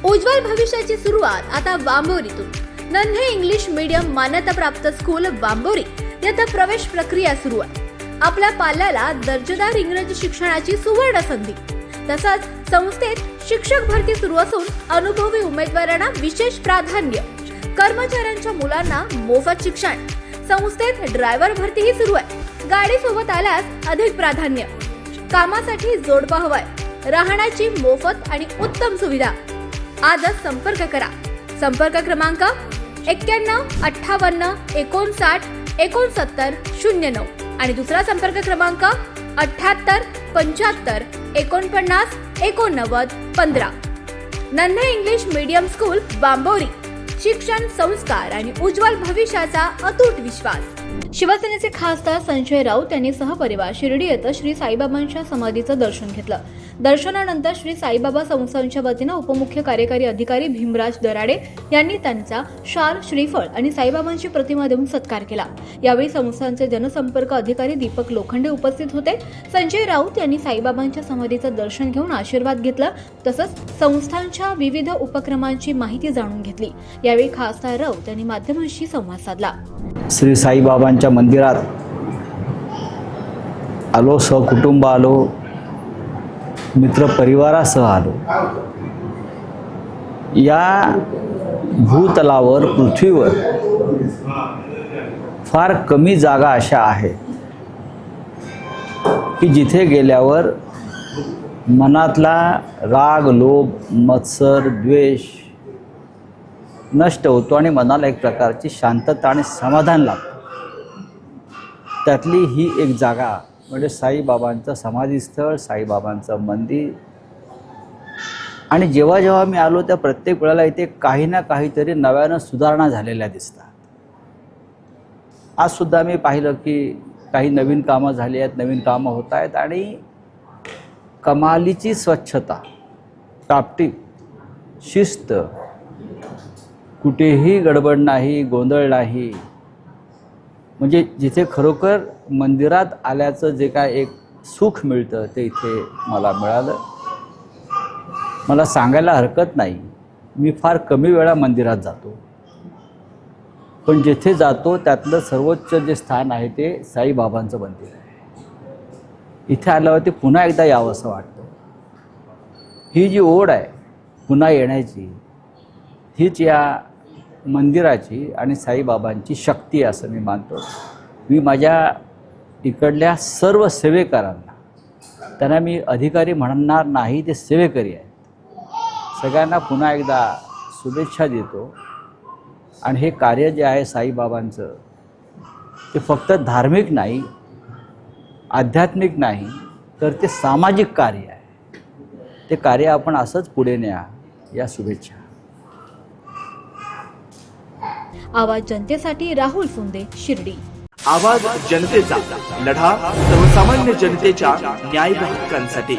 उज्ज्वल भविष्याची सुरुवात आता वांबोरीतून। नन्हे इंग्लिश मीडियम मान्यताप्राप्त स्कूल वांबोरी येथे प्रवेश प्रक्रिया सुरू आहे। आपल्या पाल्याला दर्जेदार इंग्रजी शिक्षणाची सुवर्ण संधी। तसंच संस्थेत शिक्षक भरती सुरू असून अनुभवी उमेदवारांना विशेष प्राधान्य। कर्मचाऱ्यांच्या मुलांना मोफत शिक्षण। संस्थेत ड्रायव्हर भरतीही सुरू आहे। गाडी सोबत आल्यास अधिक प्राधान्य। कामासाठी जोडपा हवाय। राहण्याची मोफत आणि उत्तम सुविधा। आजच संपर्क करा। संपर्क क्रमांक 91 58 59 69 09 आणि दुसरा संपर्क क्रमांक 78 75 49 89 15। नन्हे इंग्लिश मीडियम स्कूल वांबोरी। शिक्षण, संस्कार आणि उज्ज्वल भविष्याचा अतूट विश्वास। शिवसेनेचे खासदार संजय राऊत यांनी सहपरिवार शिर्डी येथे श्री साईबाबांच्या समाधीचं दर्शन घेतलं। दर्शनानंतर श्री साईबाबा संस्थांच्या वतीने उपमुख्य कार्यकारी अधिकारी भीमराज दराडे यांनी त्यांचा शाल, श्रीफळ आणि साईबाबांची प्रतिमा देऊन सत्कार केला। यावेळी संस्थांचे जनसंपर्क अधिकारी दीपक लोखंडे उपस्थित होते। संजय राऊत यांनी साईबाबांच्या समाधीचं दर्शन घेऊन आशीर्वाद घेतला। तसंच संस्थांच्या विविध उपक्रमांची माहिती जाणून घेतली। यावेळी खासदार राऊत यांनी माध्यमांशी संवाद साधला। श्री साईबाबांच्या मंदिरात आलो, सहकुटुंब आलो, मित्र परिवारासह आलो। या भूतलावर, पृथ्वीवर फार कमी जागा अशा आहेत की जिथे गेल्यावर मनातला राग, लोभ, मत्सर, द्वेष नष्ट होतो आणि मनाला एक प्रकारची शांतता आणि समाधान लागतं। त्यातली ही एक जागा म्हणजे साईबाबांचं समाधीस्थळ, साईबाबांचं मंदिर। आणि जेव्हा जेव्हा मी आलो त्या प्रत्येक वेळेला इथे काही ना काहीतरी नव्यानं सुधारणा झालेल्या दिसतात। आजसुद्धा मी पाहिलं की काही नवीन कामं झाली आहेत, नवीन कामं होत आहेत आणि कमालीची स्वच्छता, टापटीप, शिस्त, कुठेही गडबड नाही, गोंधळ नाही। म्हणजे जिथे खरोखर मंदिरात आल्याचं जे काय एक सुख मिळतं ते इथे मला मिळालं। मला सांगायला हरकत नाही, मी फार कमी वेळा मंदिरात जातो, पण जिथे जातो त्यातलं सर्वोच्च जे स्थान आहे ते साईबाबांचं मंदिर आहे। इथे आल्यावरती पुन्हा एकदा यावं असं वाटतं। ही जी ओढ आहे पुन्हा येण्याची, हीच या मंदिराची आणि साईबाबांची शक्ती असं मी मानतो। मी माझ्या इकडल्या सर्व सेवेकरांना, त्यांना मी अधिकारी म्हणणार नाही, ते सेवेकरी आहेत, सगळ्यांना पुन्हा एकदा शुभेच्छा देतो। आणि हे कार्य जे आहे साईबाबांचं ते फक्त धार्मिक नाही, आध्यात्मिक नाही, तर ते सामाजिक कार्य आहे। ते कार्य आपण असंच पुढे न्या, या शुभेच्छा। आवाज जनतेसाठी राहुल फुंदे, शिर्डी। आवाज जनतेचा, लढा सर्वसामान्य जनतेच्या न्याय हक्कांसाठी।